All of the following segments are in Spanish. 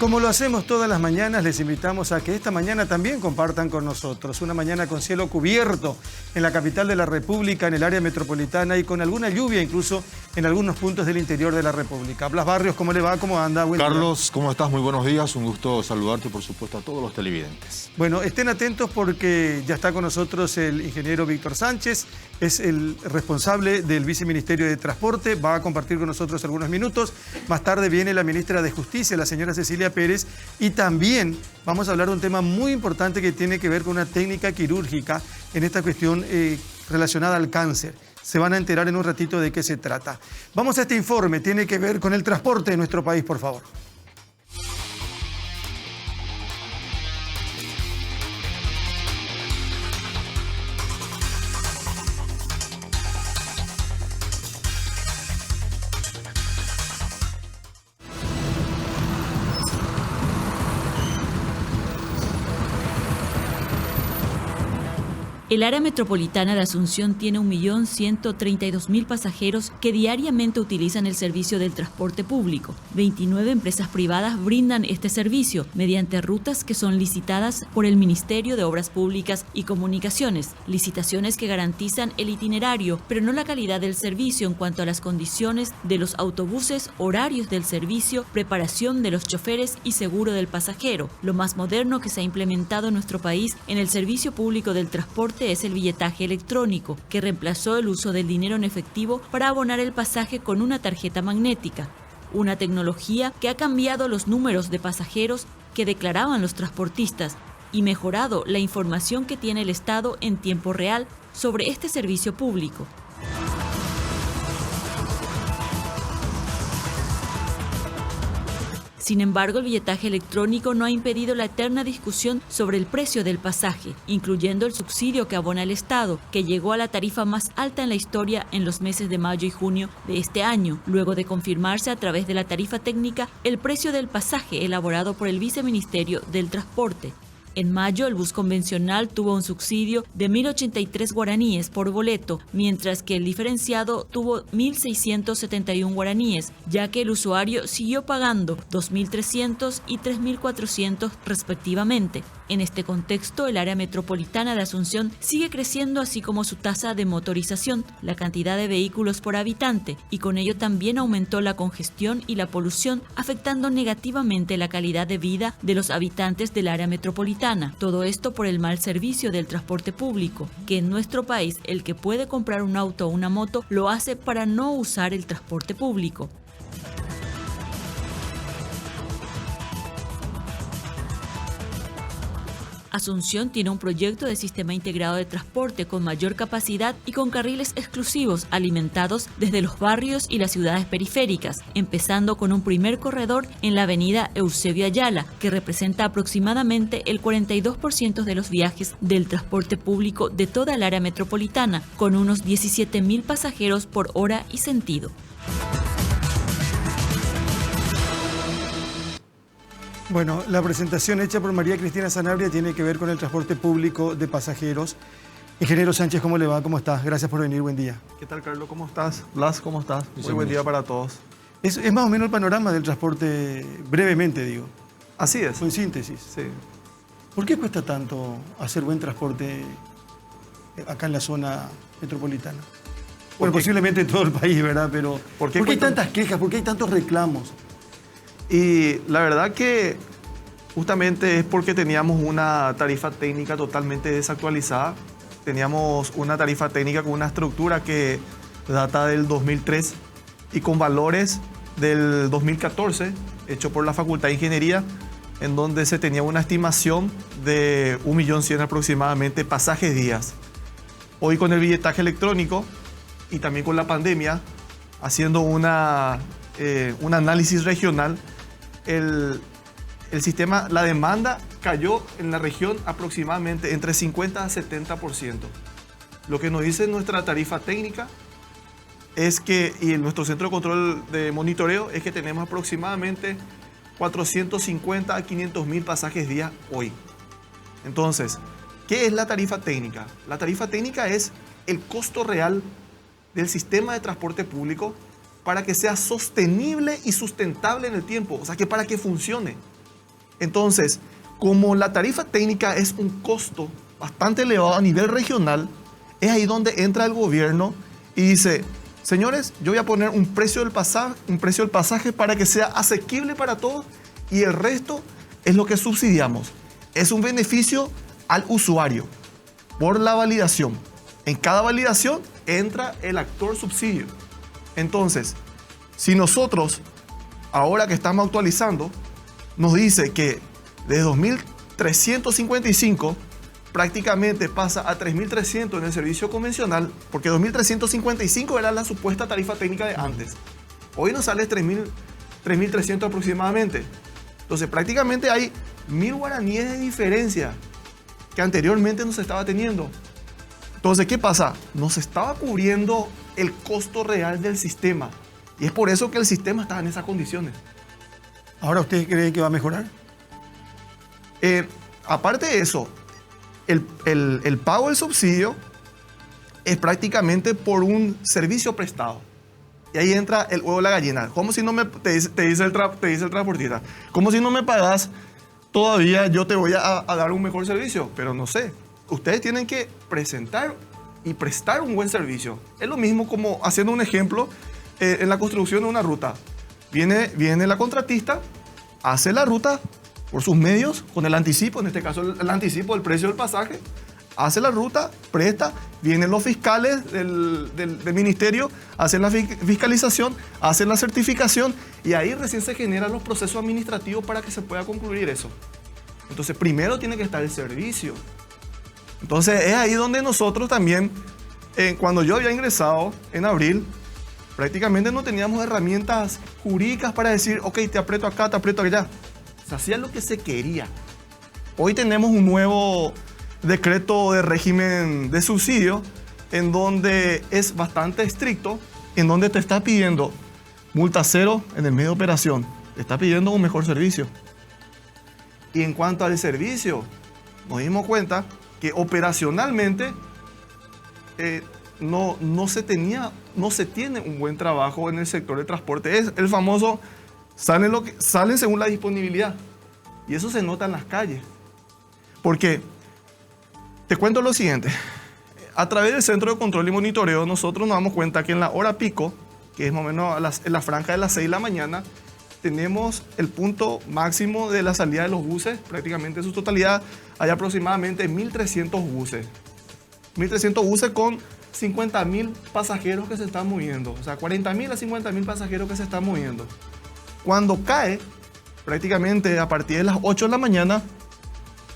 Como lo hacemos todas las mañanas, les invitamos a que esta mañana también compartan con nosotros. Una mañana con cielo cubierto en la capital de la República, en el área metropolitana y con alguna lluvia incluso en algunos puntos del interior de la República. Blas Barrios, ¿cómo le va? ¿Cómo anda? Carlos, ¿cómo estás? Muy buenos días. Un gusto saludarte, por supuesto, a todos los televidentes. Bueno, estén atentos porque ya está con nosotros el ingeniero Víctor Sánchez, es el responsable del Viceministerio de Transporte, va a compartir con nosotros algunos minutos. Más tarde viene la ministra de Justicia, la señora Cecilia Pérez, y también vamos a hablar de un tema muy importante que tiene que ver con una técnica quirúrgica en esta cuestión relacionada al cáncer. Se van a enterar en un ratito de qué se trata. Vamos a este informe, tiene que ver con el transporte de nuestro país, por favor. El área metropolitana de Asunción tiene 1.132.000 pasajeros que diariamente utilizan el servicio del transporte público. 29 empresas privadas brindan este servicio mediante rutas que son licitadas por el Ministerio de Obras Públicas y Comunicaciones. Licitaciones que garantizan el itinerario, pero no la calidad del servicio en cuanto a las condiciones de los autobuses, horarios del servicio, preparación de los choferes y seguro del pasajero. Lo más moderno que se ha implementado en nuestro país en el servicio público del transporte es el billetaje electrónico, que reemplazó el uso del dinero en efectivo para abonar el pasaje con una tarjeta magnética. Una tecnología que ha cambiado los números de pasajeros que declaraban los transportistas y mejorado la información que tiene el Estado en tiempo real sobre este servicio público. Sin embargo, el billetaje electrónico no ha impedido la eterna discusión sobre el precio del pasaje, incluyendo el subsidio que abona el Estado, que llegó a la tarifa más alta en la historia en los meses de mayo y junio de este año, luego de confirmarse a través de la tarifa técnica el precio del pasaje elaborado por el Viceministerio del Transporte. En mayo, el bus convencional tuvo un subsidio de 1.083 guaraníes por boleto, mientras que el diferenciado tuvo 1.671 guaraníes, ya que el usuario siguió pagando 2.300 y 3.400 respectivamente. En este contexto, el área metropolitana de Asunción sigue creciendo, así como su tasa de motorización, la cantidad de vehículos por habitante, y con ello también aumentó la congestión y la polución, afectando negativamente la calidad de vida de los habitantes del área metropolitana. Todo esto por el mal servicio del transporte público, que en nuestro país el que puede comprar un auto o una moto lo hace para no usar el transporte público. Asunción tiene un proyecto de sistema integrado de transporte con mayor capacidad y con carriles exclusivos alimentados desde los barrios y las ciudades periféricas, empezando con un primer corredor en la avenida Eusebio Ayala, que representa aproximadamente el 42% de los viajes del transporte público de toda el área metropolitana, con unos 17.000 pasajeros por hora y sentido. Bueno, la presentación hecha por María Cristina Sanabria tiene que ver con el transporte público de pasajeros. Ingeniero Sánchez, ¿cómo le va? ¿Cómo estás? Gracias por venir, buen día. ¿Qué tal, Carlos? ¿Cómo estás? Blas, ¿cómo estás? Muy buen día para todos. Es más o menos el panorama del transporte, brevemente digo. Así es. En síntesis. Sí. ¿Por qué cuesta tanto hacer buen transporte acá en la zona metropolitana? Bueno, posiblemente en todo el país, ¿verdad? Pero ¿por qué hay tantas quejas? ¿Por qué hay tantos reclamos? Y la verdad que justamente es porque teníamos una tarifa técnica totalmente desactualizada. Teníamos una tarifa técnica con una estructura que data del 2003 y con valores del 2014, hecho por la Facultad de Ingeniería, en donde se tenía una estimación de 1.100.000 aproximadamente pasajes días. Hoy con el billetaje electrónico y también con la pandemia, haciendo un análisis regional, el sistema, la demanda cayó en la región aproximadamente entre 50 a 70%. Lo que nos dice nuestra tarifa técnica es que, y en nuestro centro de control de monitoreo, es que tenemos aproximadamente 450 a 500.000 pasajes día hoy. Entonces, ¿qué es la tarifa técnica? La tarifa técnica es el costo real del sistema de transporte público para que sea sostenible y sustentable en el tiempo, o sea, que para que funcione. Entonces, como la tarifa técnica es un costo bastante elevado a nivel regional, es ahí donde entra el gobierno y dice, señores, yo voy a poner un precio del pasaje para que sea asequible para todos y el resto es lo que subsidiamos. Es un beneficio al usuario por la validación. En cada validación entra el actor subsidio. Entonces, si nosotros, ahora que estamos actualizando, nos dice que de 2.355 prácticamente pasa a 3.300 en el servicio convencional, porque 2.355 era la supuesta tarifa técnica de antes. Hoy nos sale 3.300 aproximadamente. Entonces prácticamente hay 1.000 guaraníes de diferencia que anteriormente no se estaba teniendo. Entonces, ¿qué pasa? No se estaba cubriendo el costo real del sistema. Y es por eso que el sistema está en esas condiciones. ¿Ahora usted cree que va a mejorar? Aparte de eso, el pago del subsidio es prácticamente por un servicio prestado. Y ahí entra el huevo y la gallina. Como si no te dice el transportista, como si no me pagas, todavía yo te voy a dar un mejor servicio. Pero no sé, ustedes tienen que presentar y prestar un buen servicio. Es lo mismo como haciendo un ejemplo en la construcción de una ruta. Viene la contratista, hace la ruta por sus medios, con el anticipo, en este caso el anticipo del precio del pasaje, hace la ruta, presta, vienen los fiscales del ministerio, hacen la fiscalización, hacen la certificación y ahí recién se generan los procesos administrativos para que se pueda concluir eso. Entonces primero tiene que estar el servicio. Entonces es ahí donde nosotros también, cuando yo había ingresado en abril, prácticamente no teníamos herramientas jurídicas para decir, ok, te aprieto acá, te aprieto allá. Se hacía lo que se quería. Hoy tenemos un nuevo decreto de régimen de subsidio en donde es bastante estricto, en donde te está pidiendo multa cero en el medio de operación, te está pidiendo un mejor servicio. Y en cuanto al servicio, nos dimos cuenta que operacionalmente no se tiene un buen trabajo en el sector de transporte. Es el famoso salen según la disponibilidad. Y eso se nota en las calles. Porque, te cuento lo siguiente. A través del centro de control y monitoreo, nosotros nos damos cuenta que en la hora pico, que es más o menos en la franja de las 6 de la mañana, tenemos el punto máximo de la salida de los buses, prácticamente en su totalidad. Hay aproximadamente 1.300 buses. 1.300 buses con 50.000 pasajeros que se están moviendo. O sea, 40.000 a 50.000 pasajeros que se están moviendo. Cuando cae, prácticamente a partir de las 8 de la mañana,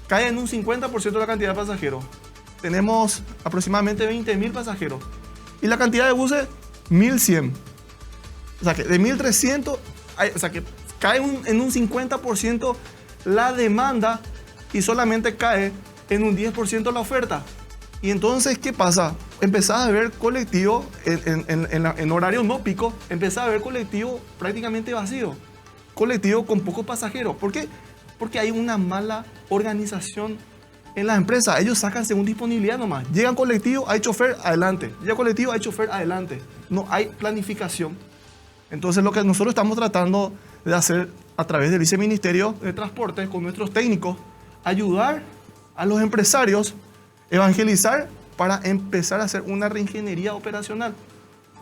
cae en un 50% de la cantidad de pasajeros. Tenemos aproximadamente 20.000 pasajeros. Y la cantidad de buses, 1.100. O sea, que de 1.300, o sea, que cae en un 50% la demanda y solamente cae en un 10% la oferta. Y entonces, ¿qué pasa? Empezás a ver colectivos en horario no pico, empezás a ver colectivos prácticamente vacíos, colectivos con pocos pasajeros. ¿Por qué? Porque hay una mala organización en las empresas. Ellos sacan según disponibilidad nomás. Llegan colectivos, hay chofer, adelante. Llega colectivo, hay chofer, adelante. No hay planificación. Entonces, lo que nosotros estamos tratando de hacer a través del Viceministerio de Transporte con nuestros técnicos, ayudar a los empresarios, evangelizar para empezar a hacer una reingeniería operacional.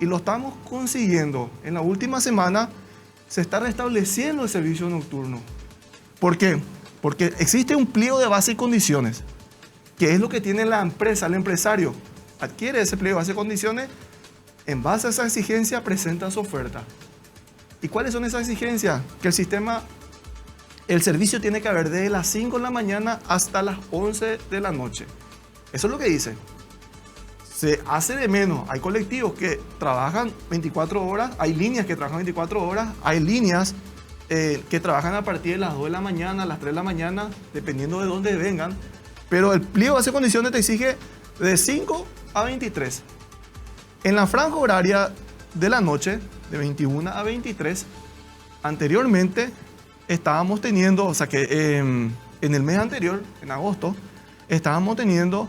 Y lo estamos consiguiendo. En la última semana se está restableciendo el servicio nocturno. ¿Por qué? Porque existe un pliego de base y condiciones, que es lo que tiene la empresa, el empresario. Adquiere ese pliego de base y condiciones, en base a esa exigencia presenta su oferta. ¿Y cuáles son esas exigencias? Que el servicio tiene que haber desde las 5 de la mañana hasta las 11 de la noche. Eso es lo que dice. Se hace de menos. Hay colectivos que trabajan 24 horas, hay líneas que trabajan 24 horas, hay líneas que trabajan a partir de las 2 de la mañana, a las 3 de la mañana, dependiendo de dónde vengan. Pero el pliego de base condiciones te exige de 5 a 23. En la franja horaria de la noche, de 21 a 23, anteriormente estábamos teniendo, o sea que en el mes anterior, en agosto, estábamos teniendo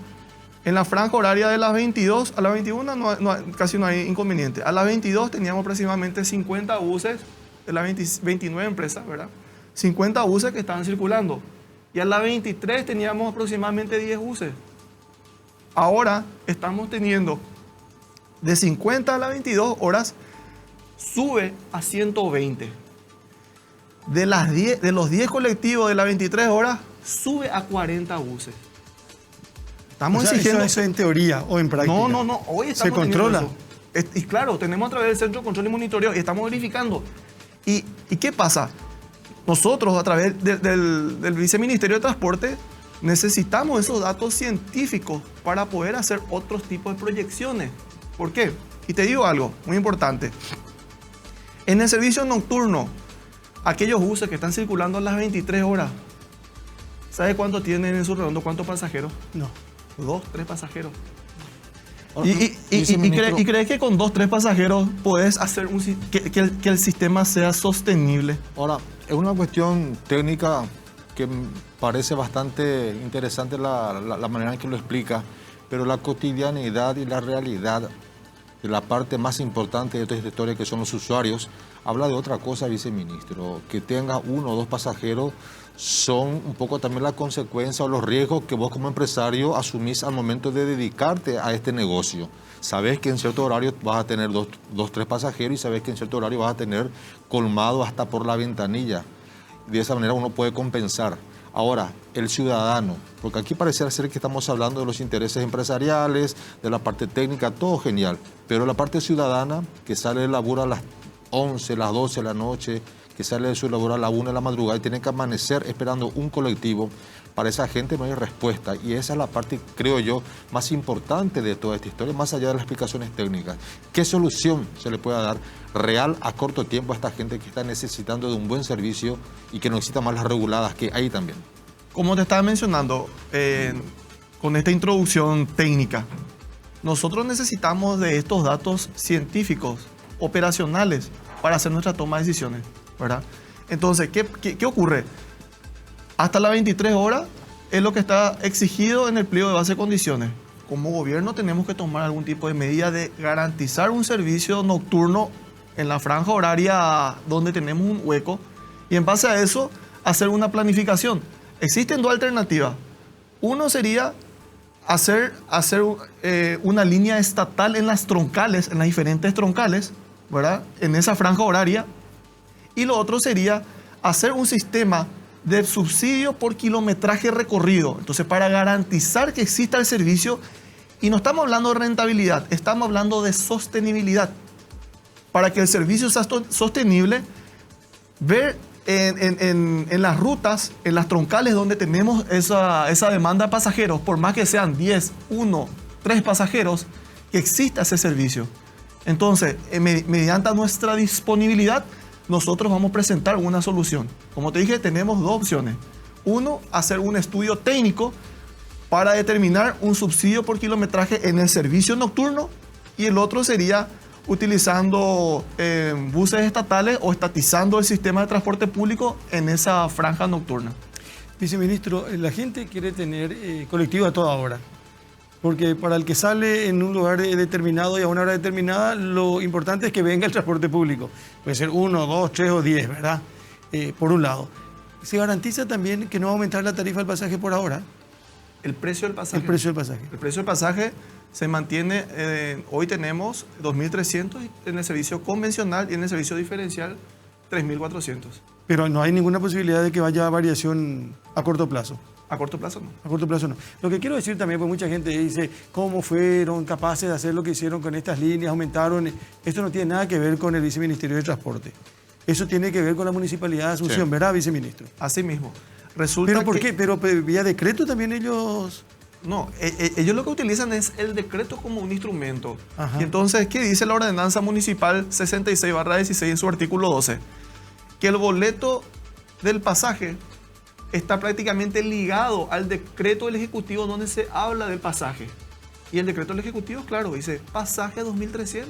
en la franja horaria de las 22 a las 21 casi no hay inconveniente. A las 22 teníamos aproximadamente 50 buses de las 29 empresas, ¿verdad? 50 buses que estaban circulando. Y a las 23 teníamos aproximadamente 10 buses. Ahora estamos teniendo de 50 a las 22 horas, sube a 120. De los 10 colectivos de las 23 horas, sube a 40 buses. Estamos exigiendo... Eso en teoría o en práctica. No. Hoy estamos ¿Se controla? Eso. Y claro, tenemos a través del Centro de Control y Monitoreo y estamos verificando. ¿Y qué pasa? Nosotros, a través del Viceministerio de Transporte, necesitamos esos datos científicos para poder hacer otros tipos de proyecciones. ¿Por qué? Y te digo algo muy importante. En el servicio nocturno, aquellos buses que están circulando a las 23 horas, ¿sabe cuánto tienen en su redondo? ¿Cuántos pasajeros? No. 2, 3 pasajeros. Viceministro, ¿Y crees que con 2, 3 pasajeros puedes hacer que el sistema sea sostenible? Ahora, es una cuestión técnica que parece bastante interesante la manera en que lo explica, pero la cotidianidad y la realidad de la parte más importante de toda esta historia, que son los usuarios, habla de otra cosa, viceministro. Que tenga 1 o 2 pasajeros son un poco también la consecuencia o los riesgos que vos como empresario asumís al momento de dedicarte a este negocio. Sabés que en cierto horario vas a tener 2, 3 pasajeros y sabés que en cierto horario vas a tener colmado hasta por la ventanilla. De esa manera uno puede compensar. Ahora, el ciudadano, porque aquí parece ser que estamos hablando de los intereses empresariales, de la parte técnica, todo genial, pero la parte ciudadana, que sale de laburo a las 11, las 12 de la noche, que sale de su labor a la 1 de la madrugada y tiene que amanecer esperando un colectivo, para esa gente no hay respuesta. Y esa es la parte, creo yo, más importante de toda esta historia, más allá de las explicaciones técnicas. ¿Qué solución se le puede dar real a corto tiempo a esta gente que está necesitando de un buen servicio y que necesita más las reguladas que hay también? Como te estaba mencionando, con esta introducción técnica, nosotros necesitamos de estos datos científicos, operacionales, para hacer nuestra toma de decisiones, ¿verdad? Entonces, ¿qué ocurre? Hasta las 23 horas es lo que está exigido en el pliego de base de condiciones. Como gobierno tenemos que tomar algún tipo de medida de garantizar un servicio nocturno en la franja horaria donde tenemos un hueco y en base a eso hacer una planificación. Existen 2 alternativas. Uno sería hacer una línea estatal en las troncales, en las diferentes troncales, ¿verdad? En esa franja horaria. Y lo otro sería hacer un sistema de subsidio por kilometraje recorrido. Entonces, para garantizar que exista el servicio, y no estamos hablando de rentabilidad, estamos hablando de sostenibilidad. Para que el servicio sea sostenible, ver en las rutas, en las troncales donde tenemos esa demanda de pasajeros, por más que sean 10, 1, 3 pasajeros, que exista ese servicio. Entonces, mediante nuestra disponibilidad, nosotros vamos a presentar una solución. Como te dije, tenemos 2 opciones. Uno, hacer un estudio técnico para determinar un subsidio por kilometraje en el servicio nocturno, y el otro sería utilizando buses estatales o estatizando el sistema de transporte público en esa franja nocturna. Viceministro, la gente quiere tener colectivo a toda hora, porque para el que sale en un lugar determinado y a una hora determinada, lo importante es que venga el transporte público. Puede ser 1, 2, 3 o 10, ¿verdad? Por un lado. ¿Se garantiza también que no va a aumentar la tarifa del pasaje por ahora? El precio del pasaje. El precio del pasaje. El precio del pasaje se mantiene, hoy tenemos 2.300 en el servicio convencional y en el servicio diferencial 3.400. Pero no hay ninguna posibilidad de que vaya a variación a corto plazo. A corto plazo no. A corto plazo no. Lo que quiero decir también, pues mucha gente dice, ¿cómo fueron capaces de hacer lo que hicieron con estas líneas? Aumentaron. Esto no tiene nada que ver con el Viceministerio de Transporte. Eso tiene que ver con la Municipalidad de Asunción, sí. ¿Verdad, viceministro? Así mismo. Resulta ¿Pero por qué? ¿Pero vía decreto también ellos...? No, ellos lo que utilizan es el decreto como un instrumento. Ajá. Y entonces, ¿qué dice la ordenanza municipal 66/16 en su artículo 12? Que el boleto del pasaje está prácticamente ligado al decreto del Ejecutivo donde se habla del pasaje. Y el decreto del Ejecutivo, claro, dice pasaje 2.300.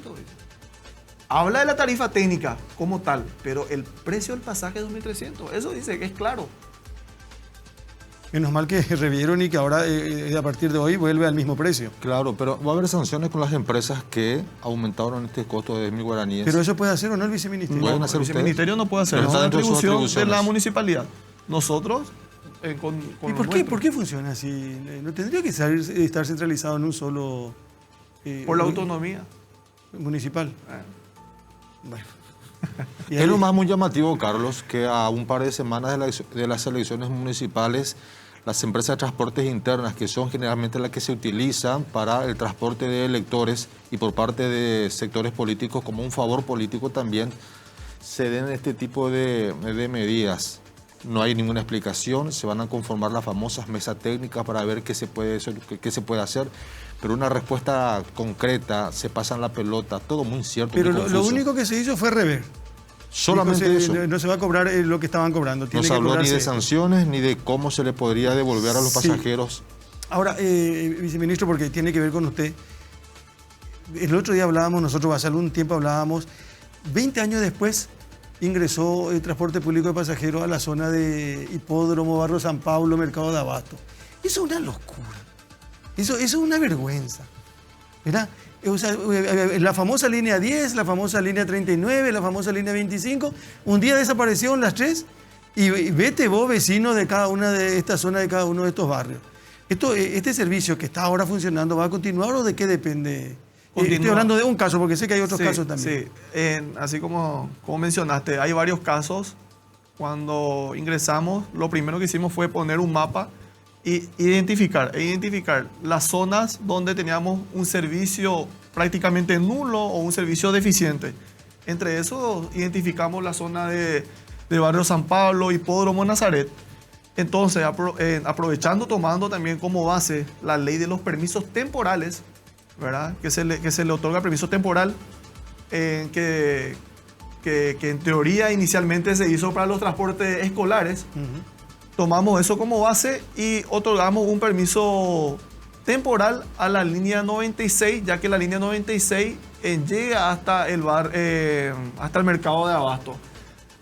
Habla de la tarifa técnica como tal, pero el precio del pasaje es 2.300. Eso dice que es claro. Menos mal que revieron y que ahora a partir de hoy vuelve al mismo precio. Claro, pero va a haber sanciones con las empresas que aumentaron este costo de 1.000 guaraníes. ¿Pero eso puede hacer o no el viceministerio? ¿Pueden No, hacer el ustedes? viceministerio no puede hacer, Pero es está una dentro de sus atribución de la atribuciones. municipalidad. Nosotros, con ¿Y por qué funciona así? ¿No tendría que estar centralizado en un solo Por la autonomía. municipal? Bueno. Y Es ahí- lo más muy llamativo, Carlos, que a un par de semanas de las elecciones municipales, las empresas de transportes internas, que son generalmente las que se utilizan para el transporte de electores y por parte de sectores políticos como un favor político también, se den este tipo de medidas. No hay ninguna explicación, se van a conformar las famosas mesas técnicas para ver qué se puede hacer, pero una respuesta concreta, se pasan la pelota, todo muy incierto. Pero muy lo confuso. único que se hizo fue rever. Solamente Dijo, eso. no se va a cobrar lo que estaban cobrando. No Tiene se que habló ni cobrarse. de sanciones ni de cómo se le podría devolver a los Sí. pasajeros. Ahora, viceministro, porque tiene que ver con usted. El otro día hablábamos, nosotros hace algún tiempo hablábamos, 20 años después ingresó el transporte público de pasajeros a la zona de Hipódromo, Barrio San Pablo, Mercado de Abasto. Eso es una locura. Eso es una vergüenza. ¿Verdad? O sea, la famosa línea 10, la famosa línea 39, la famosa línea 25, un día desaparecieron las tres y vete vos, vecino de cada una de estas zonas, de cada uno de estos barrios. ¿Este servicio que está ahora funcionando va a continuar o de qué depende? Estoy Continúa. hablando de un caso, porque sé que hay otros Sí, casos también. Sí, así como mencionaste, hay varios casos. Cuando ingresamos, lo primero que hicimos fue poner un mapa e identificar las zonas donde teníamos un servicio prácticamente nulo o un servicio deficiente. Entre eso, identificamos la zona de Barrio San Pablo, Hipódromo, Nazaret. Entonces, aprovechando, tomando también como base la ley de los permisos temporales, ¿verdad? Que se le otorga permiso temporal, que en teoría inicialmente se hizo para los transportes escolares. Tomamos eso como base y otorgamos un permiso temporal a la línea 96, ya que la línea 96 llega hasta el mercado de Abasto.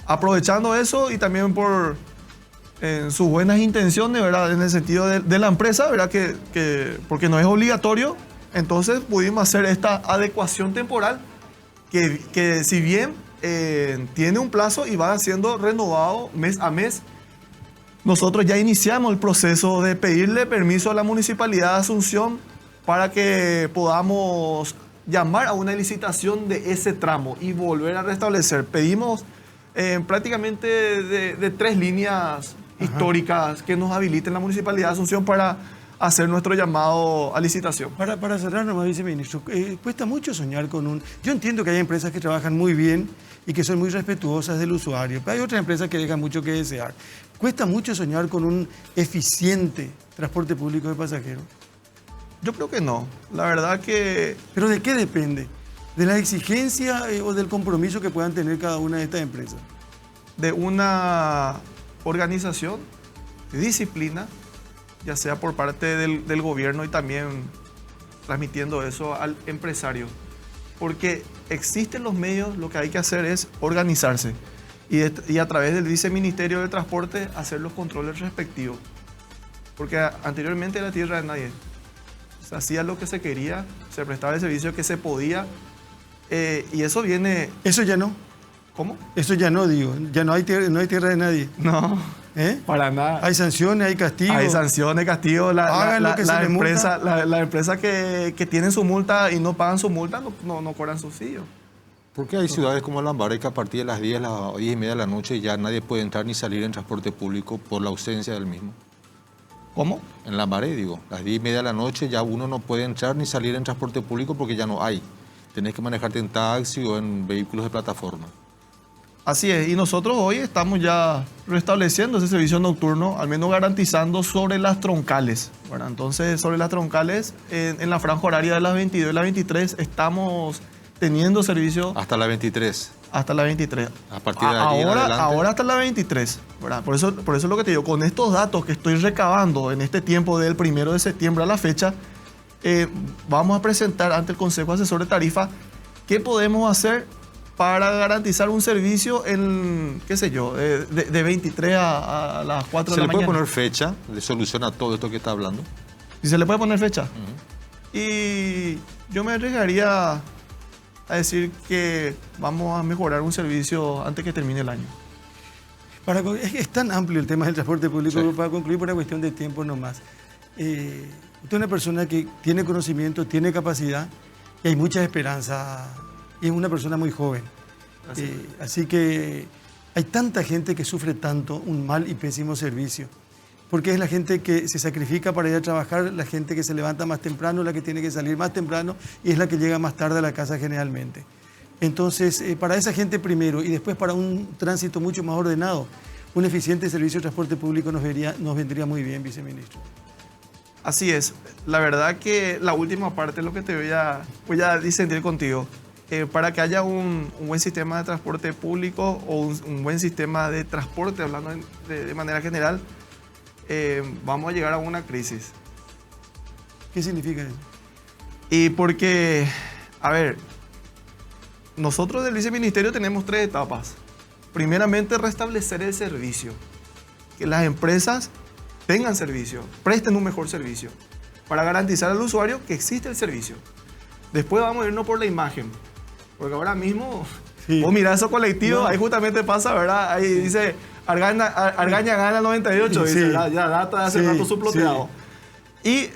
Aprovechando eso y también por sus buenas intenciones, ¿verdad? En el sentido de la empresa, ¿verdad? Porque no es obligatorio, entonces pudimos hacer esta adecuación temporal que si bien tiene un plazo y va siendo renovado mes a mes. Nosotros ya iniciamos el proceso de pedirle permiso a la Municipalidad de Asunción para que podamos llamar a una licitación de ese tramo y volver a restablecer. Pedimos prácticamente de 3 líneas históricas que nos habiliten la Municipalidad de Asunción para hacer nuestro llamado a licitación. Para cerrar nomás, viceministro, cuesta mucho soñar con un... Yo entiendo que hay empresas que trabajan muy bien y que son muy respetuosas del usuario, pero hay otras empresas que dejan mucho que desear. ¿Cuesta mucho soñar con un eficiente transporte público de pasajeros? Yo creo que no. La verdad que ¿Pero de qué depende? ¿De la exigencia o del compromiso que puedan tener cada una de estas empresas? de una organización, de disciplina, ya sea por parte del gobierno y también transmitiendo eso al empresario. Porque existen los medios, lo que hay que hacer es organizarse y a través del Viceministerio de Transporte hacer los controles respectivos. Porque anteriormente era tierra de nadie. Se hacía lo que se quería, se prestaba el servicio que se podía y eso viene... Eso ya no. ¿Cómo? Eso ya no, digo. Ya no hay tierra de nadie. No, ¿Eh? para nada. Hay sanciones, hay castigos. Hay sanciones, castigos. Hagan lo que se les multa. La empresa que tienen su multa y no pagan su multa no cobran subsidio. Porque hay ciudades como Lambaré que a partir de las 10, las 10 y media de la noche ya nadie puede entrar ni salir en transporte público por la ausencia del mismo. ¿Cómo? En Lambaré, digo, las 10 y media de la noche ya uno no puede entrar ni salir en transporte público porque ya no hay. Tenés que manejarte en taxi o en vehículos de plataforma. Así es, y nosotros hoy estamos ya restableciendo ese servicio nocturno, al menos garantizando sobre las troncales, ¿verdad? Entonces, sobre las troncales, en la franja horaria de las 22 y las 23, estamos teniendo servicio Hasta la 23. hasta las 23. A partir de allí en adelante. Ahora hasta las 23, ¿verdad? Por eso es lo que te digo, con estos datos que estoy recabando en este tiempo del 1 de septiembre a la fecha, vamos a presentar ante el Consejo Asesor de Tarifa qué podemos hacer para garantizar un servicio en, qué sé yo, de 23 a las 4 de ¿Se la le puede mañana. poner fecha de solución a todo esto que está hablando? ¿Y se le puede poner fecha? Y yo me arriesgaría a decir que vamos a mejorar un servicio antes que termine el año. Es tan amplio el tema del transporte público, Sí. para concluir por una cuestión de tiempo nomás. Usted es una persona que tiene conocimiento, tiene capacidad y hay mucha esperanza. Y es una persona muy joven. Así que hay tanta gente que sufre tanto un mal y pésimo servicio. Porque es la gente que se sacrifica para ir a trabajar, la gente que se levanta más temprano, la que tiene que salir más temprano y es la que llega más tarde a la casa generalmente. Entonces, para esa gente primero y después para un tránsito mucho más ordenado, un eficiente servicio de transporte público nos vendría muy bien, viceministro. Así es. La verdad que la última parte es lo que te voy a disentir contigo. Para que haya un buen sistema de transporte público o un buen sistema de transporte, hablando de manera general, vamos a llegar a una crisis. ¿Qué significa eso? Y porque, a ver, nosotros del viceministerio tenemos 3 etapas. Primeramente, restablecer el servicio. Que las empresas tengan servicio, presten un mejor servicio, para garantizar al usuario que existe el servicio. Después vamos a irnos por la imagen. Porque ahora mismo, Sí. vos mirás esos colectivos, No. ahí justamente pasa, ¿verdad? Ahí dice, Argaña gana el 98, Sí. dice, ya data de hace Sí, rato suploteado. Y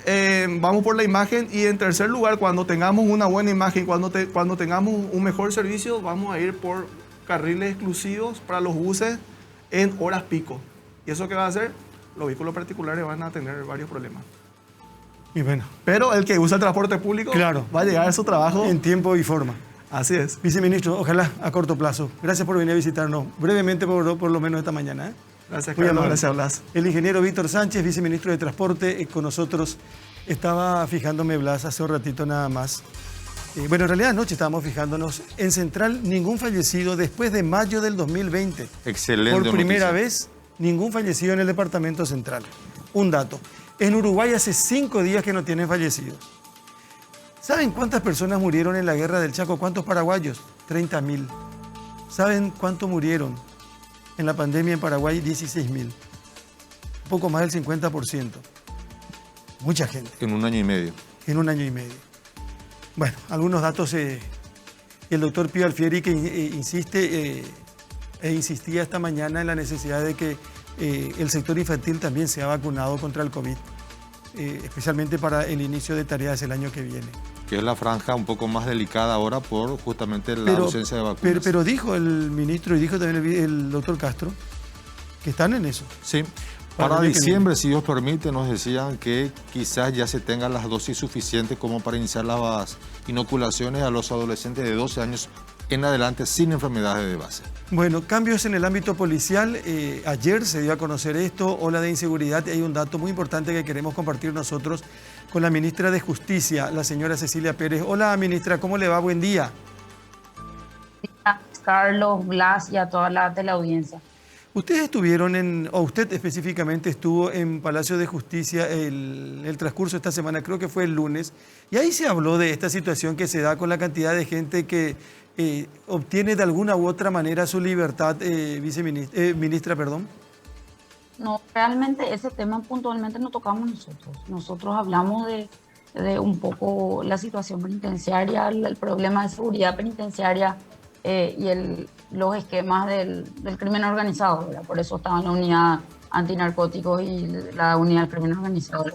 vamos por la imagen y en tercer lugar, cuando tengamos una buena imagen, cuando tengamos un mejor servicio, vamos a ir por carriles exclusivos para los buses en horas pico. ¿Y eso qué va a hacer? Los vehículos particulares van a tener varios problemas. Y bueno, Pero el que usa el transporte público Claro. va a llegar a su trabajo. en tiempo y forma. Así es. Viceministro, ojalá a corto plazo. Gracias por venir a visitarnos brevemente, por lo menos esta mañana. Gracias, Muy Carlos. amable. Gracias, Blas. El ingeniero Víctor Sánchez, viceministro de Transporte, con nosotros. Estaba fijándome, Blas, hace un ratito nada más. Bueno, en realidad anoche estábamos fijándonos. En Central, ningún fallecido después de mayo del 2020. Excelente Por primera noticia. vez, ningún fallecido en el departamento central. Un dato. En Uruguay hace 5 días que no tienen fallecidos. ¿Saben cuántas personas murieron en la guerra del Chaco? ¿Cuántos paraguayos? 30.000. ¿Saben cuántos murieron en la pandemia en Paraguay? 16.000. Un poco más del 50%. Mucha gente En un año y medio. en un año y medio. Bueno, algunos datos. El doctor Pío Alfieri que insiste e insistía esta mañana en la necesidad de que el sector infantil también sea vacunado contra el COVID, especialmente para el inicio de tareas el año que viene. Que es la franja un poco más delicada ahora por justamente la ausencia de vacunas. Pero dijo el ministro y dijo también el doctor Castro que están en eso. Sí. Para Para el año que diciembre, si Dios permite, nos decían que quizás ya se tengan las dosis suficientes como para iniciar las inoculaciones a los adolescentes de 12 años en adelante sin enfermedades de base. Bueno, cambios en el ámbito policial. Ayer se dio a conocer esto, ola de inseguridad. Y hay un dato muy importante que queremos compartir nosotros con la ministra de Justicia, la señora Cecilia Pérez. Hola, ministra, ¿cómo le va? Buen día. Carlos, Blas y a toda la teleaudiencia. Ustedes estuvieron o usted específicamente estuvo en Palacio de Justicia el transcurso de esta semana, creo que fue el lunes, y ahí se habló de esta situación que se da con la cantidad de gente que obtiene de alguna u otra manera su libertad, ministra, perdón. No, realmente ese tema puntualmente no tocamos nosotros. Nosotros hablamos de un poco la situación penitenciaria, el problema de seguridad penitenciaria y los esquemas del crimen organizado, ¿verdad? Por eso estaba la unidad antinarcóticos y la unidad del crimen organizado.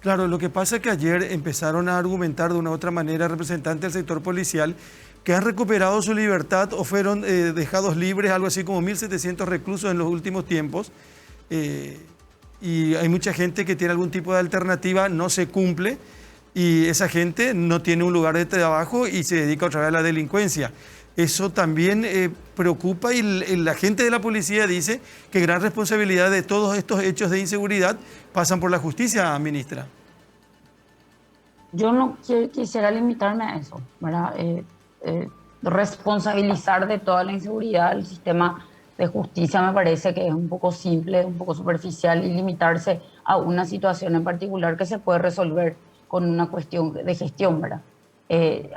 Claro, lo que pasa es que ayer empezaron a argumentar de una u otra manera representantes del sector policial que han recuperado su libertad o fueron dejados libres, algo así como 1.700 reclusos en los últimos tiempos. Y hay mucha gente que tiene algún tipo de alternativa, no se cumple, y esa gente no tiene un lugar de trabajo y se dedica otra vez a la delincuencia. Eso también preocupa y la gente de la policía dice que gran responsabilidad de todos estos hechos de inseguridad pasan por la justicia, ministra. Yo no quisiera limitarme a eso, ¿verdad? Responsabilizar de toda la inseguridad el sistema de justicia me parece que es un poco simple, un poco superficial y limitarse a una situación en particular que se puede resolver con una cuestión de gestión, ¿verdad?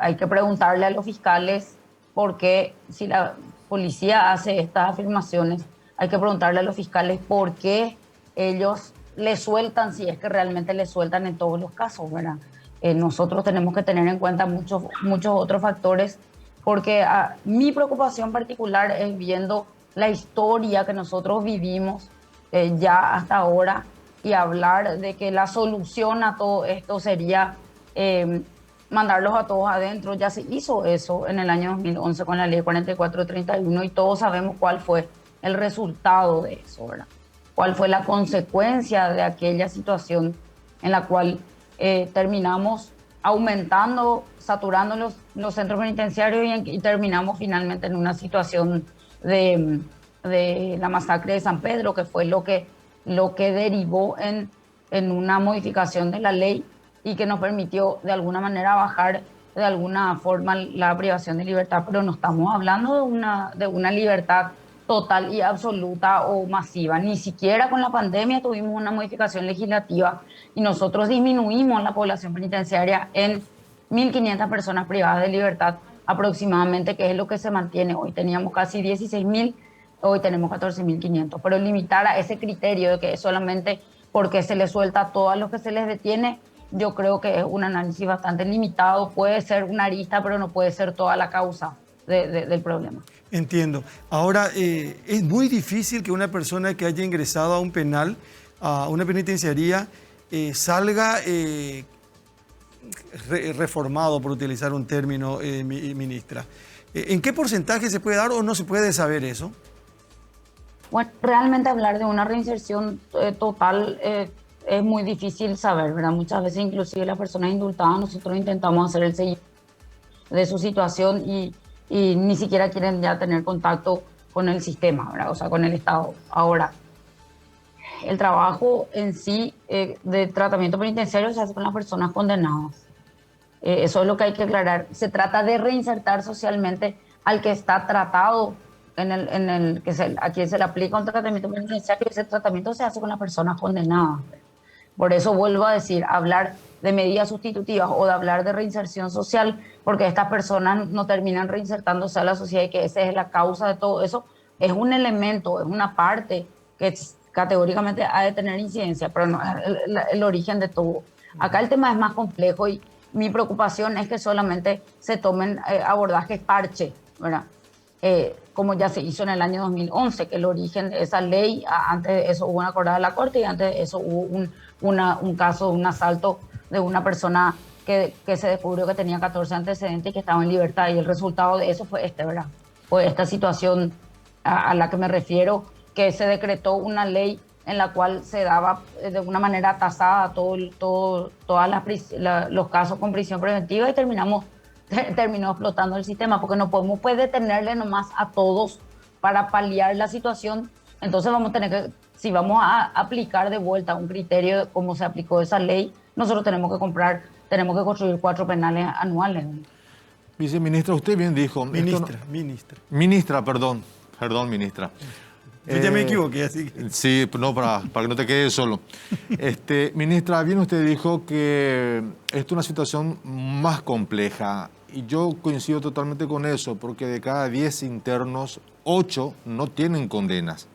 Hay que preguntarle a los fiscales porque si la policía hace estas afirmaciones, hay que preguntarle a los fiscales por qué ellos le sueltan, si es que realmente le sueltan en todos los casos, ¿verdad? Nosotros tenemos que tener en cuenta muchos otros factores, porque mi preocupación particular es viendo la historia que nosotros vivimos ya hasta ahora, y hablar de que la solución a todo esto sería mandarlos a todos adentro. Ya se hizo eso en el año 2011 con la ley 4431 y todos sabemos cuál fue el resultado de eso, ¿verdad? Cuál fue la consecuencia de aquella situación en la cual terminamos aumentando, saturando los centros penitenciarios y terminamos finalmente en una situación de la masacre de San Pedro, que fue lo que derivó en una modificación de la ley y que nos permitió de alguna manera bajar de alguna forma la privación de libertad. Pero no estamos hablando de una libertad total y absoluta o masiva. Ni siquiera con la pandemia tuvimos una modificación legislativa y nosotros disminuimos la población penitenciaria en 1.500 personas privadas de libertad aproximadamente, que es lo que se mantiene. Hoy teníamos casi 16.000, hoy tenemos 14.500. Pero limitar a ese criterio de que es solamente porque se les suelta a todos los que se les detiene, yo creo que es un análisis bastante limitado. Puede ser una arista, pero no puede ser toda la causa del problema. Entiendo. Ahora, es muy difícil que una persona que haya ingresado a un penal, a una penitenciaría, salga reformado, por utilizar un término, ministra. ¿En qué porcentaje se puede dar o no se puede saber eso? Bueno, realmente hablar de una reinserción total es muy difícil saber, ¿verdad? Muchas veces inclusive las personas indultadas, nosotros intentamos hacer el seguimiento de su situación y ni siquiera quieren ya tener contacto con el sistema, ¿verdad? O sea, con el Estado. Ahora, el trabajo en sí de tratamiento penitenciario se hace con las personas condenadas. Eso es lo que hay que aclarar. Se trata de reinsertar socialmente al que está tratado, a quien se le aplica un tratamiento penitenciario. Ese tratamiento se hace con las personas condenadas. Por eso vuelvo a decir, hablar de medidas sustitutivas o de hablar de reinserción social, porque estas personas no terminan reinsertándose a la sociedad y que esa es la causa de todo eso, es un elemento, es una parte que categóricamente ha de tener incidencia, pero no es el origen de todo. Acá el tema es más complejo y mi preocupación es que solamente se tomen abordajes parche, ¿verdad? Como ya se hizo en el año 2011, que el origen de esa ley, antes de eso hubo una acordada de la Corte y antes de eso hubo un caso de un asalto de una persona que se descubrió que tenía 14 antecedentes y que estaba en libertad, y el resultado de eso fue ¿verdad? Fue esta situación a la que me refiero, que se decretó una ley en la cual se daba de una manera tasada todos los casos con prisión preventiva y terminó explotando el sistema, porque no podemos detenerle nomás a todos para paliar la situación. Entonces vamos a tener que, si vamos a aplicar de vuelta un criterio de cómo se aplicó esa ley, nosotros tenemos que construir 4 penales anuales. Viceministra, usted bien dijo... Ministra, perdón, ministra. Yo ya me equivoqué, así que... Sí, no, para que no te quedes solo. Ministra, bien usted dijo que esto es una situación más compleja y yo coincido totalmente con eso, porque de cada 10 internos, 8 no tienen condenas.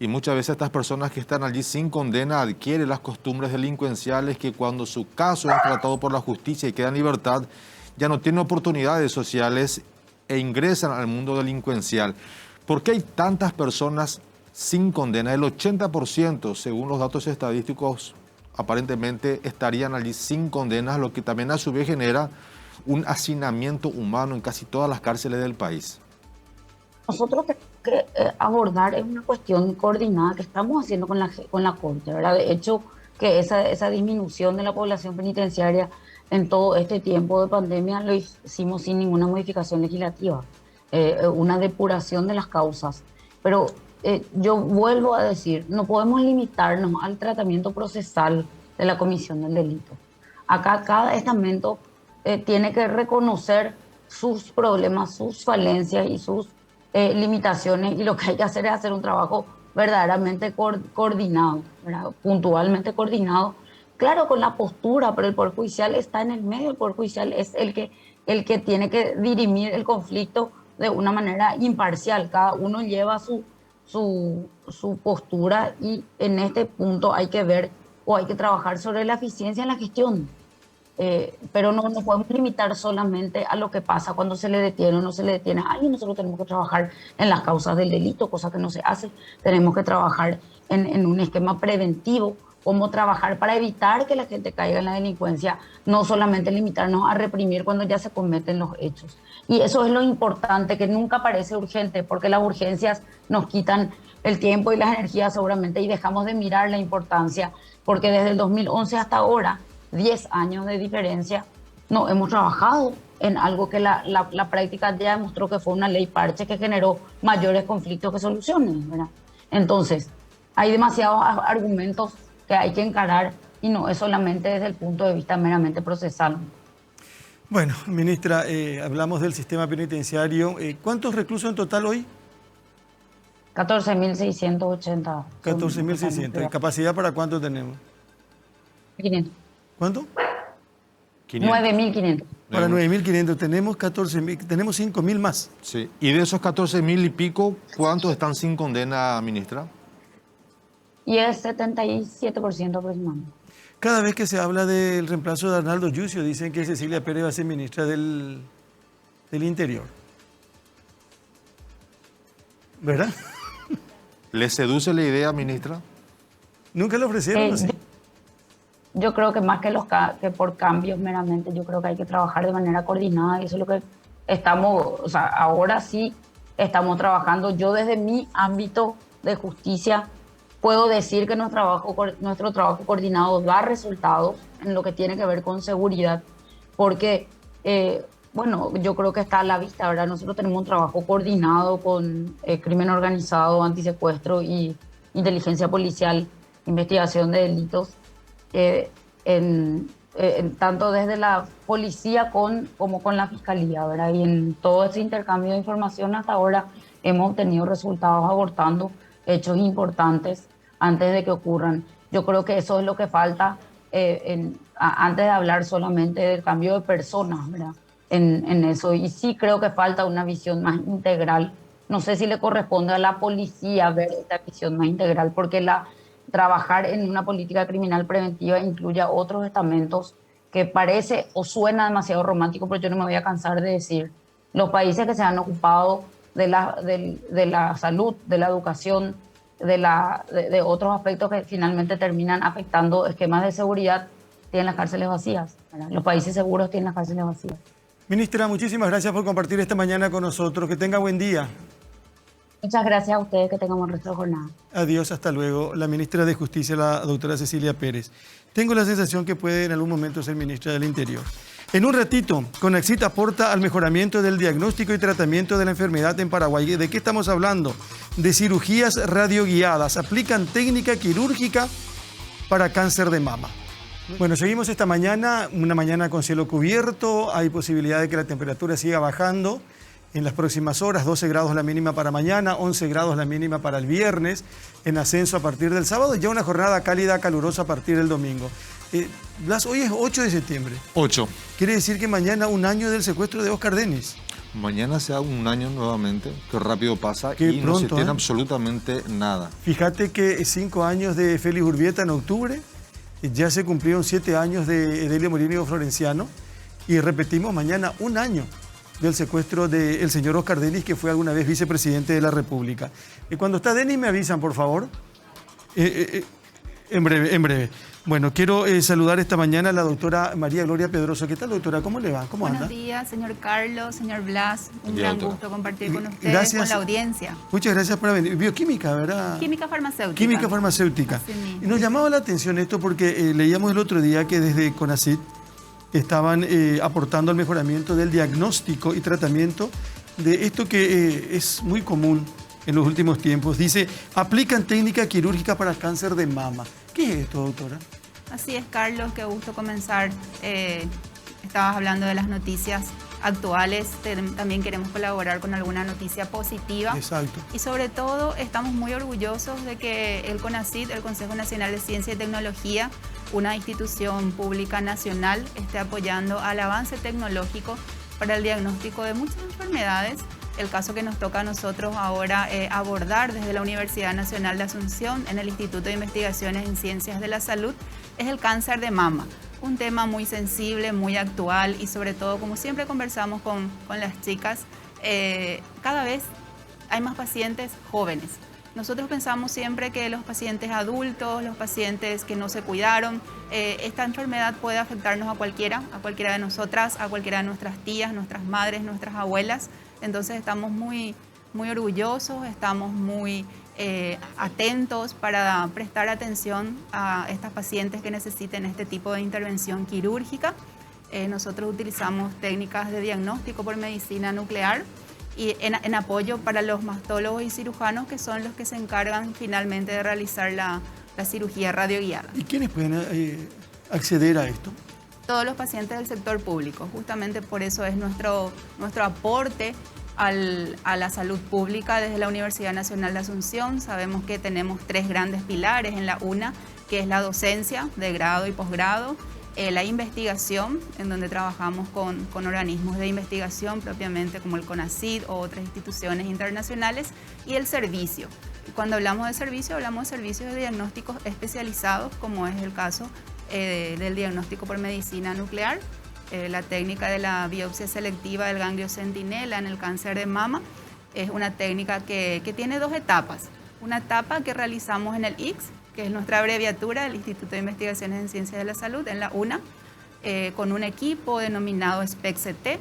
Y muchas veces estas personas que están allí sin condena adquieren las costumbres delincuenciales que cuando su caso es tratado por la justicia y queda en libertad, ya no tienen oportunidades sociales e ingresan al mundo delincuencial. ¿Por qué hay tantas personas sin condena? El 80%, según los datos estadísticos, aparentemente estarían allí sin condenas, lo que también a su vez genera un hacinamiento humano en casi todas las cárceles del país. Nosotros tenemos que abordar es una cuestión coordinada que estamos haciendo con la Corte, ¿verdad? De hecho, que esa disminución de la población penitenciaria en todo este tiempo de pandemia lo hicimos sin ninguna modificación legislativa, una depuración de las causas. Pero yo vuelvo a decir, no podemos limitarnos al tratamiento procesal de la comisión del delito. Acá cada estamento tiene que reconocer sus problemas, sus falencias y sus limitaciones, y lo que hay que hacer es hacer un trabajo verdaderamente coordinado, ¿verdad? Puntualmente coordinado, claro, con la postura, pero el Poder Judicial está en el medio. El Poder Judicial es el que tiene que dirimir el conflicto de una manera imparcial. Cada uno lleva su postura y en este punto hay que ver o hay que trabajar sobre la eficiencia en la gestión. Pero no nos podemos limitar solamente a lo que pasa cuando se le detiene o no se le detiene. Ay, nosotros tenemos que trabajar en las causas del delito, cosa que no se hace. Tenemos que trabajar en un esquema preventivo, cómo trabajar para evitar que la gente caiga en la delincuencia, no solamente limitarnos a reprimir cuando ya se cometen los hechos. Y eso es lo importante, que nunca parece urgente, porque las urgencias nos quitan el tiempo y las energías seguramente y dejamos de mirar la importancia, porque desde el 2011 hasta ahora, 10 años de diferencia, no hemos trabajado en algo que la práctica ya demostró que fue una ley parche que generó mayores conflictos que soluciones, ¿verdad? Entonces, hay demasiados argumentos que hay que encarar y no es solamente desde el punto de vista meramente procesal. Bueno, ministra, hablamos del sistema penitenciario. ¿Cuántos reclusos en total hoy? 14.680. 14.600. ¿Y capacidad para cuánto tenemos? 500. ¿Cuánto? 9.500. Para 9.500 tenemos 14.000, tenemos 5.000 más. Sí. Y de esos 14.000 y pico, ¿cuántos están sin condena, ministra? Y es 77% aproximadamente. Cada vez que se habla del reemplazo de Arnaldo Yucio, dicen que Cecilia Pérez va a ser ministra del Interior. ¿Verdad? ¿Le seduce la idea, ministra? Nunca le ofrecieron así. Yo creo que más que por cambios meramente, yo creo que hay que trabajar de manera coordinada y eso es lo que estamos, o sea, ahora sí estamos trabajando. Yo desde mi ámbito de justicia puedo decir que nuestro trabajo coordinado da resultados en lo que tiene que ver con seguridad, porque, bueno, yo creo que está a la vista, ¿verdad? Nosotros tenemos un trabajo coordinado con crimen organizado, antisecuestro y inteligencia policial, investigación de delitos, tanto desde la policía como con la fiscalía, ¿verdad? Y en todo ese intercambio de información hasta ahora hemos obtenido resultados abortando hechos importantes antes de que ocurran. Yo creo que eso es lo que falta antes de hablar solamente del cambio de personas, ¿verdad? En eso. Y sí creo que falta una visión más integral. No sé si le corresponde a la policía ver esta visión más integral, porque trabajar en una política criminal preventiva incluye a otros estamentos que parece o suena demasiado romántico, pero yo no me voy a cansar de decir. Los países que se han ocupado de la salud, de la educación, de otros aspectos que finalmente terminan afectando esquemas de seguridad, tienen las cárceles vacías, ¿verdad? Los países seguros tienen las cárceles vacías. Ministra, muchísimas gracias por compartir esta mañana con nosotros. Que tenga buen día. Muchas gracias a ustedes, que tengan un resto de jornada. Adiós, hasta luego. La ministra de Justicia, la doctora Cecilia Pérez. Tengo la sensación que puede en algún momento ser ministra del Interior. En un ratito, Conaxit aporta al mejoramiento del diagnóstico y tratamiento de la enfermedad en Paraguay. ¿De qué estamos hablando? De cirugías radioguiadas. Aplican técnica quirúrgica para cáncer de mama. Bueno, seguimos esta mañana, una mañana con cielo cubierto. Hay posibilidad de que la temperatura siga bajando en las próximas horas. 12 grados la mínima para mañana, 11 grados la mínima para el viernes, en ascenso a partir del sábado, y ya una jornada cálida, calurosa a partir del domingo. Blas, hoy es 8 de septiembre. 8. Quiere decir que mañana un año del secuestro de Oscar Dennis. Mañana se da un año nuevamente, que rápido pasa Qué y pronto, no se tiene absolutamente nada. Fíjate que 5 años de Félix Urbieta en octubre, ya se cumplieron 7 años de Edelio Morínigo Florenciano, y repetimos mañana un año del secuestro del señor Oscar Dennis, que fue alguna vez vicepresidente de la República. Cuando está Dennis me avisan, por favor. En breve. Bueno, quiero saludar esta mañana a la doctora María Gloria Pedroso. ¿Qué tal, doctora? ¿Cómo le va? ¿Cómo anda? Buenos días, señor Carlos, señor Blas. Un gran gusto compartir con ustedes, gracias, con la audiencia. Muchas gracias por venir. Bioquímica, ¿verdad? Química farmacéutica. Química farmacéutica. Y nos llamaba la atención esto porque leíamos el otro día que desde CONACYT estaban aportando al mejoramiento del diagnóstico y tratamiento de esto que es muy común en los últimos tiempos. Dice, aplican técnica quirúrgica para cáncer de mama. ¿Qué es esto, doctora? Así es, Carlos, qué gusto comenzar. Estabas hablando de las noticias actuales, también queremos colaborar con alguna noticia positiva. Exacto. Y sobre todo estamos muy orgullosos de que el CONACYT, el Consejo Nacional de Ciencia y Tecnología, una institución pública nacional, esté apoyando al avance tecnológico para el diagnóstico de muchas enfermedades El caso que nos toca a nosotros ahora abordar desde la Universidad Nacional de Asunción en el Instituto de Investigaciones en Ciencias de la Salud es el cáncer de mama. Un tema muy sensible, muy actual y sobre todo, como siempre conversamos con las chicas, cada vez hay más pacientes jóvenes. Nosotros pensamos siempre que los pacientes adultos, los pacientes que no se cuidaron, esta enfermedad puede afectarnos a cualquiera de nosotras, a cualquiera de nuestras tías, nuestras madres, nuestras abuelas. Entonces estamos muy orgullosos, estamos muy atentos para prestar atención a estas pacientes que necesiten este tipo de intervención quirúrgica. Nosotros utilizamos técnicas de diagnóstico por medicina nuclear y en apoyo para los mastólogos y cirujanos, que son los que se encargan finalmente de realizar la cirugía radioguiada. ¿Y quiénes pueden acceder a esto? Todos los pacientes del sector público. Justamente por eso es nuestro aporte a la salud pública desde la Universidad Nacional de Asunción. Sabemos que tenemos 3 grandes pilares en la UNA, que es la docencia de grado y posgrado, la investigación, en donde trabajamos con organismos de investigación propiamente como el CONACYT o otras instituciones internacionales, y el servicio. Cuando hablamos de servicio, hablamos de servicios de diagnósticos especializados, como es el caso del diagnóstico por medicina nuclear, la técnica de la biopsia selectiva del ganglio centinela en el cáncer de mama. Es una técnica que tiene 2 etapas. Una etapa que realizamos en el ICS, que es nuestra abreviatura del Instituto de Investigaciones en Ciencias de la Salud, en la UNA, con un equipo denominado SPECT-CT.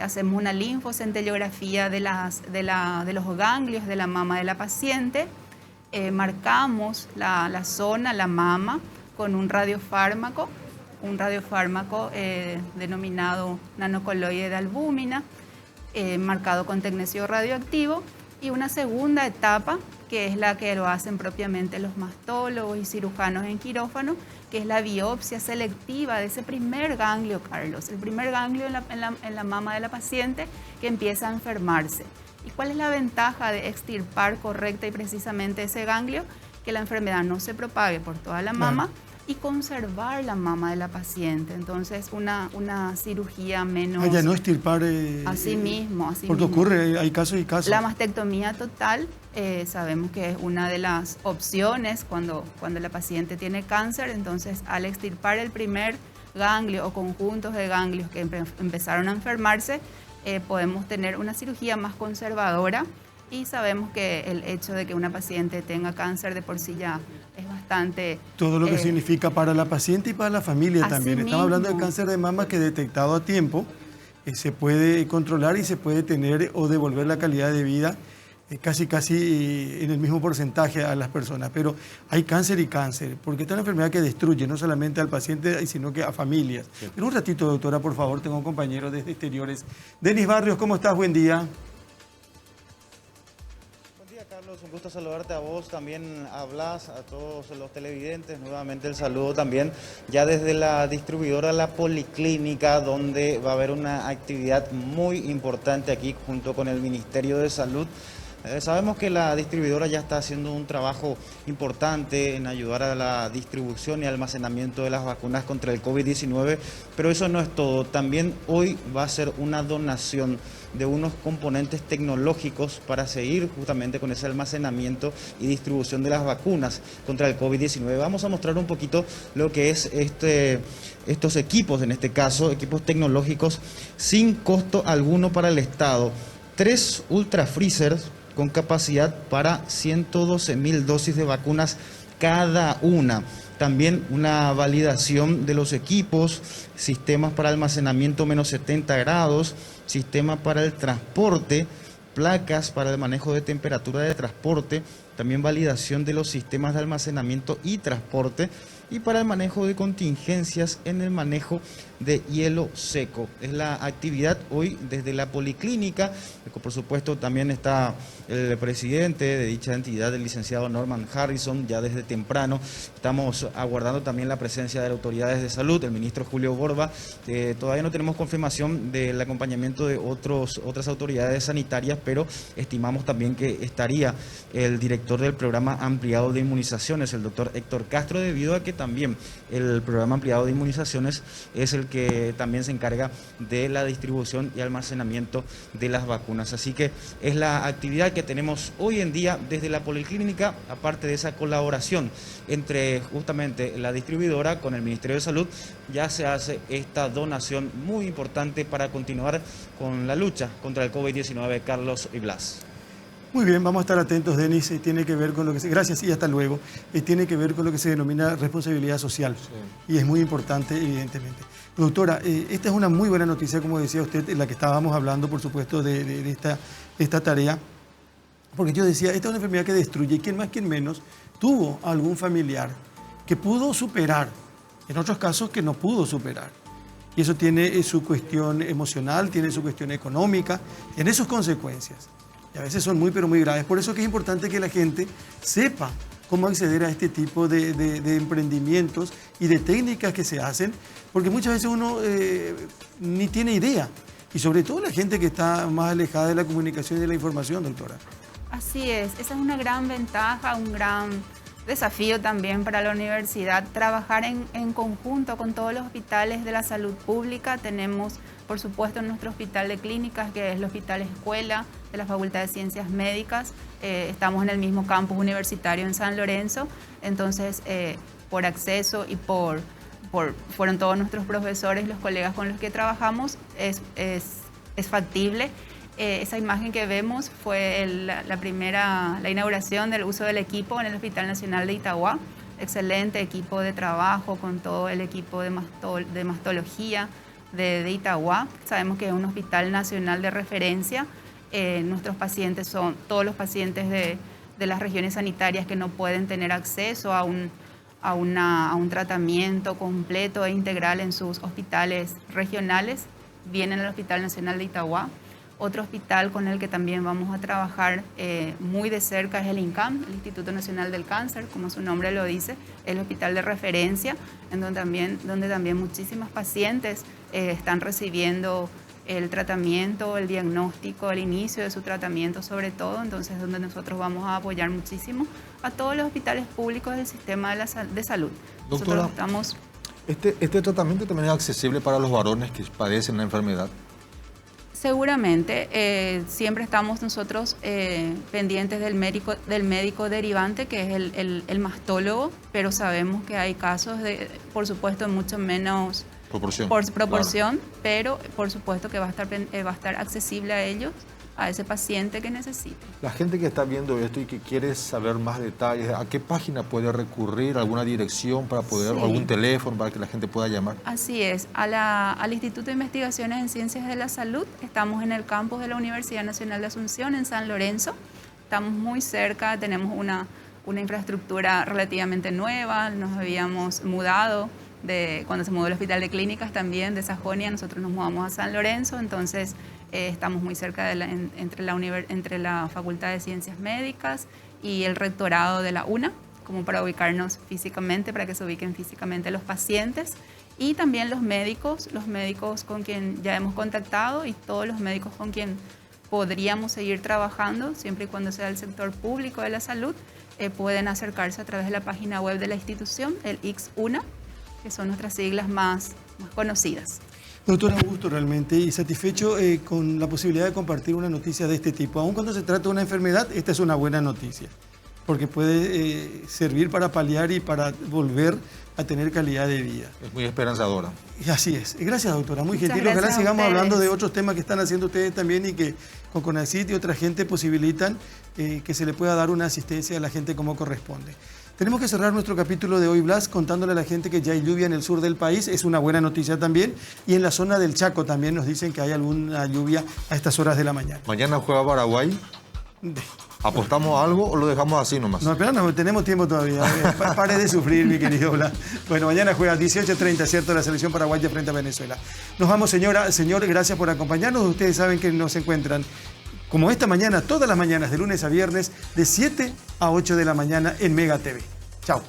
Hacemos una linfocentellografía de los ganglios de la mama de la paciente, marcamos la zona, la mama, con un radiofármaco denominado nanocoloide de albúmina, marcado con tecnecio radioactivo, y una segunda etapa, que es la que lo hacen propiamente los mastólogos y cirujanos en quirófano, que es la biopsia selectiva de ese primer ganglio, Carlos, el primer ganglio en la mama de la paciente que empieza a enfermarse. ¿Y cuál es la ventaja de extirpar correcta y precisamente ese ganglio? Que la enfermedad no se propague por toda la mama y conservar la mama de la paciente. Entonces, una cirugía menos... Ya no extirpar... así mismo. Porque ocurre, hay casos y casos. La mastectomía total, sabemos que es una de las opciones cuando la paciente tiene cáncer. Entonces, al extirpar el primer ganglio o conjuntos de ganglios que empezaron a enfermarse, podemos tener una cirugía más conservadora, y sabemos que el hecho de que una paciente tenga cáncer de por sí ya es bastante... Todo lo que significa para la paciente y para la familia también. Estamos hablando de cáncer de mama que detectado a tiempo se puede controlar y se puede tener o devolver la calidad de vida casi en el mismo porcentaje a las personas. Pero hay cáncer y cáncer, porque esta es una enfermedad que destruye no solamente al paciente, sino que a familias. Sí. Pero un ratito, doctora, por favor, tengo un compañero desde Exteriores. Denis Barrios, ¿cómo estás? Buen día. Carlos, un gusto saludarte a vos, también hablas a todos los televidentes, nuevamente el saludo también, ya desde la distribuidora La Policlínica, donde va a haber una actividad muy importante aquí junto con el Ministerio de Salud. Sabemos que la distribuidora ya está haciendo un trabajo importante en ayudar a la distribución y almacenamiento de las vacunas contra el COVID-19, pero eso no es todo. También hoy va a ser una donación de unos componentes tecnológicos para seguir justamente con ese almacenamiento y distribución de las vacunas contra el COVID-19. Vamos a mostrar un poquito lo que es estos equipos, en este caso, equipos tecnológicos sin costo alguno para el Estado. 3 ultra freezers con capacidad para 112.000 dosis de vacunas cada una. También una validación de los equipos, sistemas para almacenamiento menos 70 grados, sistema para el transporte, placas para el manejo de temperatura de transporte, también validación de los sistemas de almacenamiento y transporte, y para el manejo de contingencias en el manejo de hielo seco. Es la actividad hoy desde la Policlínica. Por supuesto también está el presidente de dicha entidad, el licenciado Norman Harrison, ya desde temprano. Estamos aguardando también la presencia de las autoridades de salud, el ministro Julio Borba. Todavía no tenemos confirmación del acompañamiento de otras autoridades sanitarias, pero estimamos también que estaría el director director del programa ampliado de inmunizaciones, el doctor Héctor Castro, debido a que también el programa ampliado de inmunizaciones es el que también se encarga de la distribución y almacenamiento de las vacunas. Así que es la actividad que tenemos hoy en día desde la Policlínica, aparte de esa colaboración entre justamente la distribuidora con el Ministerio de Salud, ya se hace esta donación muy importante para continuar con la lucha contra el COVID-19, Carlos y Blas. Muy bien, vamos a estar atentos, Denis. Tiene que ver con lo que gracias y hasta luego. Tiene que ver con lo que se denomina responsabilidad social. Sí. Y es muy importante, evidentemente. Doctora, esta es una muy buena noticia, como decía usted, en la que estábamos hablando, por supuesto, de esta tarea. Porque yo decía, esta es una enfermedad que destruye, y quien más, quien menos, tuvo algún familiar que pudo superar, en otros casos que no pudo superar. Y eso tiene su cuestión emocional, tiene su cuestión económica, tiene sus consecuencias. Y a veces son muy, pero muy graves. Por eso es que es importante que la gente sepa cómo acceder a este tipo de emprendimientos y de técnicas que se hacen, porque muchas veces uno ni tiene idea. Y sobre todo la gente que está más alejada de la comunicación y de la información, doctora. Así es, esa es una gran ventaja, un gran desafío también para la universidad, trabajar en conjunto con todos los hospitales de la salud pública. Tenemos, por supuesto, nuestro hospital de clínicas, que es el Hospital Escuela de la Facultad de Ciencias Médicas. Estamos en el mismo campus universitario en San Lorenzo, entonces por acceso y fueron todos nuestros profesores, los colegas con los que trabajamos, es factible. Esa imagen que vemos fue la inauguración del uso del equipo en el Hospital Nacional de Itagua. Excelente equipo de trabajo con todo el equipo de mastología de Itagua. Sabemos que es un hospital nacional de referencia. Nuestros pacientes son todos los pacientes de las regiones sanitarias que no pueden tener acceso a un tratamiento completo e integral en sus hospitales regionales. Vienen al Hospital Nacional de Itagua. Otro hospital con el que también vamos a trabajar muy de cerca es el INCAM, el Instituto Nacional del Cáncer, como su nombre lo dice, el hospital de referencia, en donde también muchísimas pacientes están recibiendo el tratamiento, el diagnóstico, el inicio de su tratamiento sobre todo, entonces donde nosotros vamos a apoyar muchísimo a todos los hospitales públicos del sistema de salud. Doctora, ¿este tratamiento también es accesible para los varones que padecen la enfermedad? Seguramente, siempre estamos nosotros pendientes del médico derivante, que es el mastólogo, pero sabemos que hay casos por supuesto, mucho menos proporción, claro. Pero por supuesto que va a estar accesible a ellos, a ese paciente que necesite. La gente que está viendo esto y que quiere saber más detalles, ¿a qué página puede recurrir? ¿Alguna dirección para poder, o algún teléfono para que la gente pueda llamar? Así es, al Instituto de Investigaciones en Ciencias de la Salud. Estamos en el campus de la Universidad Nacional de Asunción, en San Lorenzo. Estamos muy cerca, tenemos una infraestructura relativamente nueva, nos habíamos mudado cuando se mudó el Hospital de Clínicas también de Sajonia, nosotros nos mudamos a San Lorenzo, entonces estamos muy cerca entre la Facultad de Ciencias Médicas y el rectorado de la UNA, como para ubicarnos físicamente, para que se ubiquen físicamente los pacientes, y también los médicos con quien ya hemos contactado y todos los médicos con quien podríamos seguir trabajando, siempre y cuando sea el sector público de la salud, pueden acercarse a través de la página web de la institución, el ICS-UNA, que son nuestras siglas más conocidas. Doctora, un gusto realmente y satisfecho con la posibilidad de compartir una noticia de este tipo. Aun cuando se trata de una enfermedad, esta es una buena noticia, porque puede servir para paliar y para volver a tener calidad de vida. Es muy esperanzadora. Y así es. Gracias, doctora, muy gentil. Ojalá sigamos hablando de otros temas que están haciendo ustedes también y que con CONACYT y otra gente posibilitan que se le pueda dar una asistencia a la gente como corresponde. Tenemos que cerrar nuestro capítulo de hoy, Blas, contándole a la gente que ya hay lluvia en el sur del país. Es una buena noticia también. Y en la zona del Chaco también nos dicen que hay alguna lluvia a estas horas de la mañana. ¿Mañana juega Paraguay? ¿Apostamos algo o lo dejamos así nomás? No, espera, no, tenemos tiempo todavía. Pare de sufrir, mi querido Blas. Bueno, mañana juega 18:30, ¿cierto? La selección paraguaya frente a Venezuela. Nos vamos, señora, señor, gracias por acompañarnos. Ustedes saben que nos encuentran como esta mañana, todas las mañanas, de lunes a viernes, de 7 a 8 de la mañana en Mega TV. Chao.